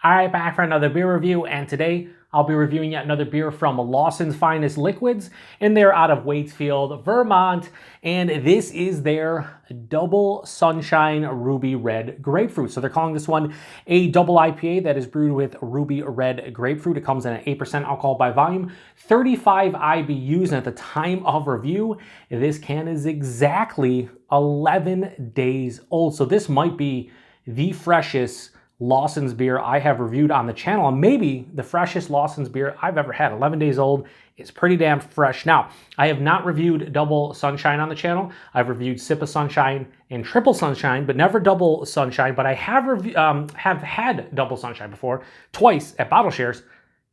Alright, back for another beer review, and today I'll be reviewing yet another beer from Lawson's Finest Liquids, and they're out of Waitsfield, Vermont, and this is their Double Sunshine Ruby Red Grapefruit. So they're calling this one a double IPA that is brewed with Ruby Red Grapefruit. It comes in at 8% alcohol by volume, 35 IBUs, and at the time of review, this can is exactly 11 days old. So this might be the freshest Lawson's beer I have reviewed on the channel, and maybe the freshest Lawson's beer I've ever had. 11 days old. It's pretty damn fresh. Now, I have not reviewed Double Sunshine on the channel. I've reviewed Sip of Sunshine and Triple Sunshine, but never Double Sunshine. But I have had Double Sunshine before, twice at Bottle Shares.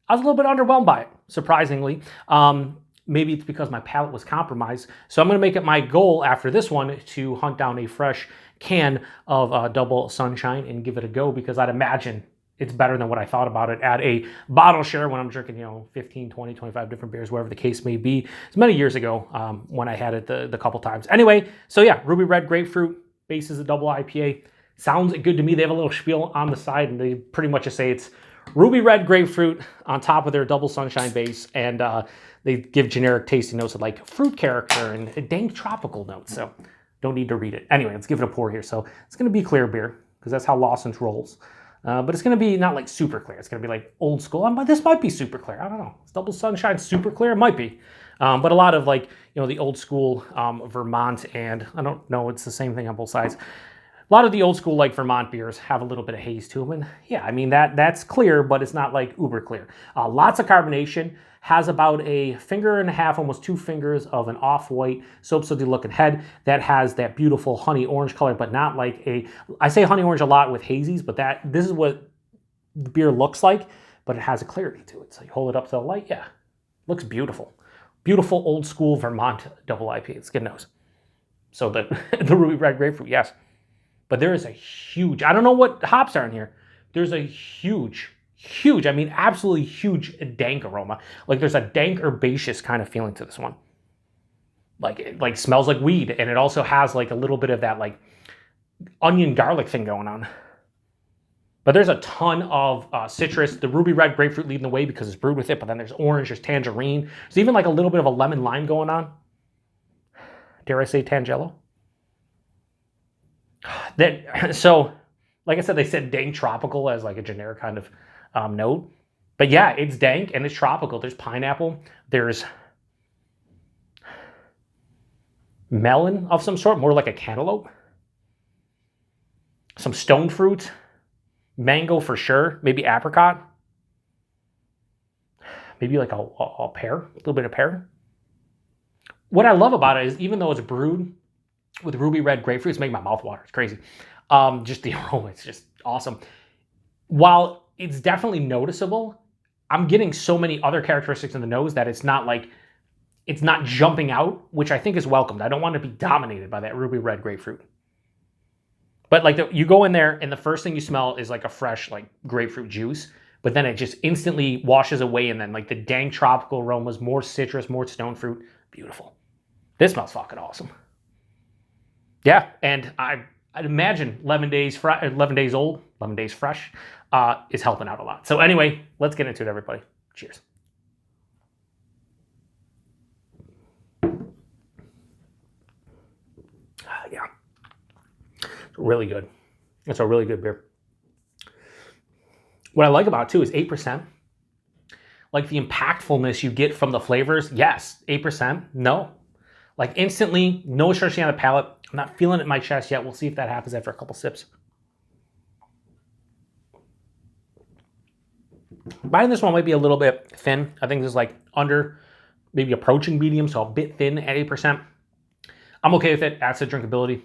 I was a little bit underwhelmed by it, surprisingly. Maybe it's because my palate was compromised. So I'm going to make it my goal after this one to hunt down a fresh can of Double Sunshine and give it a go, because I'd imagine it's better than what I thought about it at a Bottle Share when I'm drinking, 15, 20, 25 different beers, whatever the case may be. It's many years ago when I had it the couple times. Anyway, so yeah, Ruby Red Grapefruit, base is a double IPA. Sounds good to me. They have a little spiel on the side, and they pretty much just say it's Ruby Red Grapefruit on top of their Double Sunshine base, and they give generic tasting notes of like fruit character and dank tropical notes, so don't need to read it. Anyway, let's give it a pour here. So it's going to be clear beer, because that's how Lawson's rolls. But it's going to be not like super clear. It's going to be like old school. But this might be super clear. I don't know. It's Double Sunshine super clear? It might be. But a lot of like, the old school Vermont, and I don't know, it's the same thing on both sides. A lot of the old school like Vermont beers have a little bit of haze to them. And yeah, I mean, that's clear, but it's not like uber clear. Lots of carbonation. Has about a finger and a half, almost 2 fingers of an off-white soapstone looking head that has that beautiful honey orange color, but not like I say honey orange a lot with hazies, but this is what the beer looks like, but it has a clarity to it. So you hold it up to the light, yeah, looks beautiful. Beautiful old school Vermont double IPA. It's good nose. So the Ruby Red Grapefruit, yes. But there is a huge, I don't know what hops are in here. There's a huge, I mean absolutely huge dank aroma. Like there's a dank herbaceous kind of feeling to this one. Like it like smells like weed, and it also has like a little bit of that like onion garlic thing going on. But there's a ton of citrus. The Ruby Red Grapefruit leading the way because it's brewed with it, but then there's orange, there's tangerine. There's even like a little bit of a lemon lime going on. Dare I say Tangelo? So, like I said, they said dank tropical as like a generic kind of note. But yeah, it's dank and it's tropical. There's pineapple. There's melon of some sort, more like a cantaloupe. Some stone fruit. Mango for sure. Maybe apricot. Maybe like a pear. A little bit of pear. What I love about it is even though it's brewed with Ruby Red Grapefruit, it's making my mouth water. It's crazy. Just the aroma, it's just awesome. While it's definitely noticeable, I'm getting so many other characteristics in the nose that it's not jumping out, which I think is welcomed. I don't want to be dominated by that Ruby Red Grapefruit. But like you go in there and the first thing you smell is like a fresh like grapefruit juice, but then it just instantly washes away, and then like the dank tropical aromas, more citrus, more stone fruit. Beautiful. This smells fucking awesome. Yeah, and I'd imagine 11 days old, 11 days fresh, is helping out a lot. So anyway, let's get into it, everybody. Cheers. Yeah, it's really good. It's a really good beer. What I like about it too is 8%. Like the impactfulness you get from the flavors, yes. 8%, no. Like instantly, no astringent on the palate. I'm not feeling it in my chest yet. We'll see if that happens after a couple sips. Buying this one might be a little bit thin. I think this is like under, maybe approaching medium, so a bit thin at 8%. I'm okay with it. Adds to drinkability.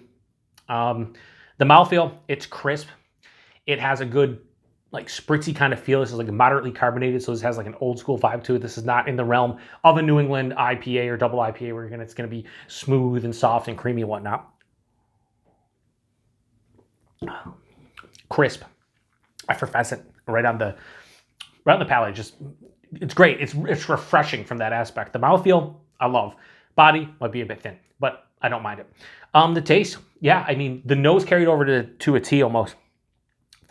The mouthfeel, it's crisp. It has a good like spritzy kind of feel. This is like moderately carbonated, so this has like an old school vibe to it. This is not in the realm of a New England IPA or double IPA where it's going to be smooth and soft and creamy and whatnot. Crisp, effervescent, right on the palate. Just it's great. It's refreshing from that aspect. The mouthfeel, I love. Body might be a bit thin, but I don't mind it. The taste, yeah, I mean the nose carried over to a T almost.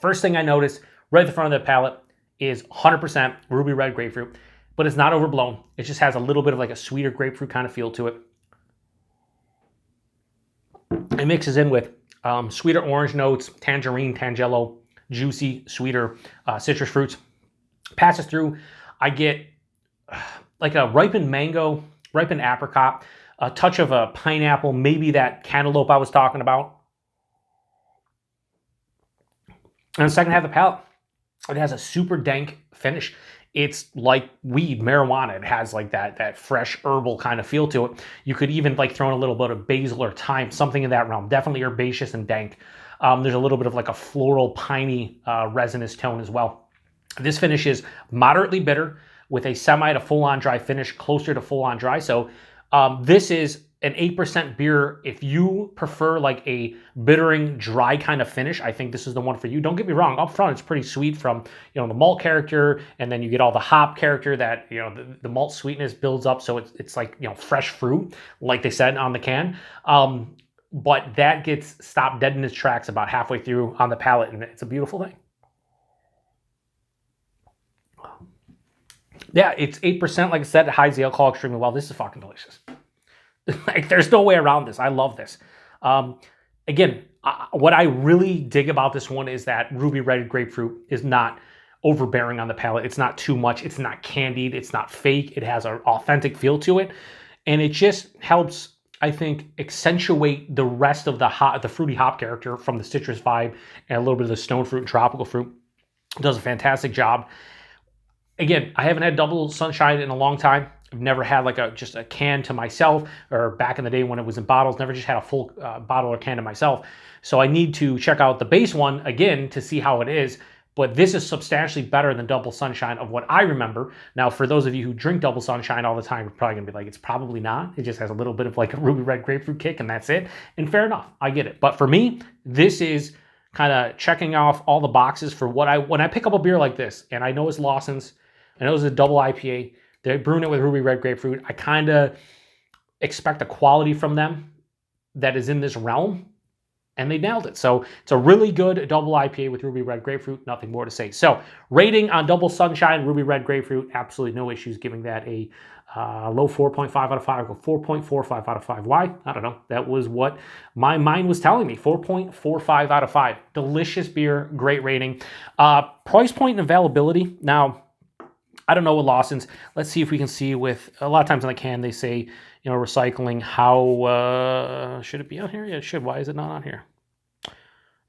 First thing I noticed, right at the front of the palate is 100% ruby red grapefruit, but it's not overblown. It just has a little bit of like a sweeter grapefruit kind of feel to it. It mixes in with sweeter orange notes, tangerine, tangelo, juicy, sweeter citrus fruits. Passes through, I get like a ripened mango, ripened apricot, a touch of a pineapple, maybe that cantaloupe I was talking about. And the second half of the palate, it has a super dank finish. It's like weed, marijuana. It has like that fresh herbal kind of feel to it. You could even like throw in a little bit of basil or thyme, something in that realm. Definitely herbaceous and dank. There's a little bit of like a floral, piney, resinous tone as well. This finish is moderately bitter with a semi to full-on dry finish, closer to full-on dry. So this is an 8% beer. If you prefer like a bittering, dry kind of finish, I think this is the one for you. Don't get me wrong, up front it's pretty sweet from, you know, the malt character, and then you get all the hop character that, you know, the malt sweetness builds up, so it's like, you know, fresh fruit, like they said on the can. But that gets stopped dead in its tracks about halfway through on the palate, and it's a beautiful thing. Yeah, it's 8%. Like I said, it hides the alcohol extremely well. This is fucking delicious. Like, there's no way around this. I love this. Again, what I really dig about this one is that ruby red grapefruit is not overbearing on the palate. It's not too much. It's not candied. It's not fake. It has an authentic feel to it. And it just helps, I think, accentuate the rest of the fruity hop character from the citrus vibe and a little bit of the stone fruit and tropical fruit. It does a fantastic job. Again, I haven't had Double Sunshine in a long time. I've never had like just a can to myself, or back in the day when it was in bottles, never just had a full bottle or can to myself. So I need to check out the base one again to see how it is. But this is substantially better than Double Sunshine of what I remember. Now, for those of you who drink Double Sunshine all the time, you're probably gonna be like, it's probably not. It just has a little bit of like a ruby red grapefruit kick, and that's it. And fair enough, I get it. But for me, this is kind of checking off all the boxes for what when I pick up a beer like this, and I know it's Lawson's, I know it's a double IPA, they're brewing it with ruby red grapefruit. I kind of expect a quality from them that is in this realm, and they nailed it. So it's a really good double IPA with ruby red grapefruit. Nothing more to say. So rating on Double Sunshine, ruby red grapefruit, absolutely no issues, giving that a low 4.5 out of 5. I go 4.45 out of 5. Why? I don't know. That was what my mind was telling me. 4.45 out of 5. Delicious beer, great rating. Price point and availability. Now, I don't know with Lawson's. Let's see if we can see with, a lot of times on the can they say, you know, recycling. How, should it be on here? Yeah, it should. Why is it not on here?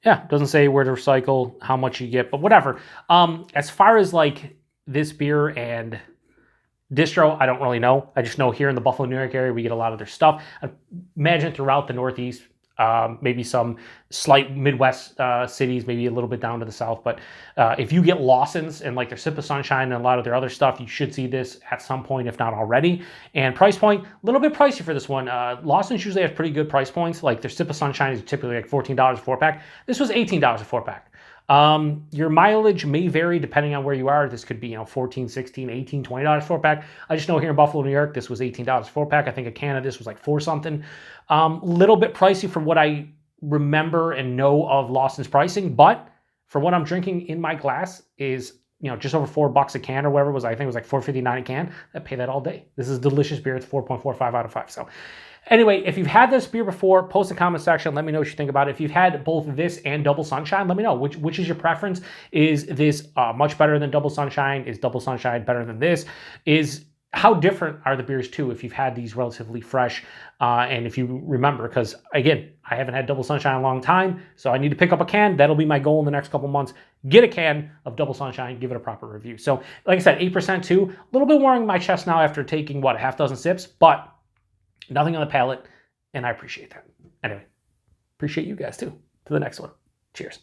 Yeah, it doesn't say where to recycle, how much you get, but whatever. As far as like this beer and distro, I don't really know. I just know here in the Buffalo, New York area, we get a lot of their stuff. I imagine throughout the Northeast, maybe some slight Midwest cities, maybe a little bit down to the South. But if you get Lawson's and like their Sip of Sunshine and a lot of their other stuff, you should see this at some point, if not already. And price point, a little bit pricey for this one. Lawson's usually has pretty good price points. Like their Sip of Sunshine is typically like $14 a 4-pack. This was $18 a 4-pack. Your mileage may vary depending on where you are. This could be, you know, $14, $16, $18, $20 4-pack. I just know here in Buffalo, New York, this was $18 4-pack. I think a can of this was like $4 something. Little bit pricey from what I remember and know of Lawson's pricing, but for what I'm drinking in my glass is, you know, just over $4 a can or whatever it was. I think it was like $4.59 a can. I'd pay that all day. This is delicious beer. It's 4.45 out of 5. So anyway, if you've had this beer before, post in the comment section. Let me know what you think about it. If you've had both this and Double Sunshine, let me know. Which is your preference? Is this much better than Double Sunshine? Is Double Sunshine better than this? How different are the beers too if you've had these relatively fresh? And if you remember, because again, I haven't had Double Sunshine in a long time, so I need to pick up a can. That'll be my goal in the next couple months. Get a can of Double Sunshine, give it a proper review. So like I said, 8% too. A little bit warming my chest now after taking, what, a half dozen sips, but nothing on the palate, and I appreciate that. Anyway, appreciate you guys too. To the next one. Cheers.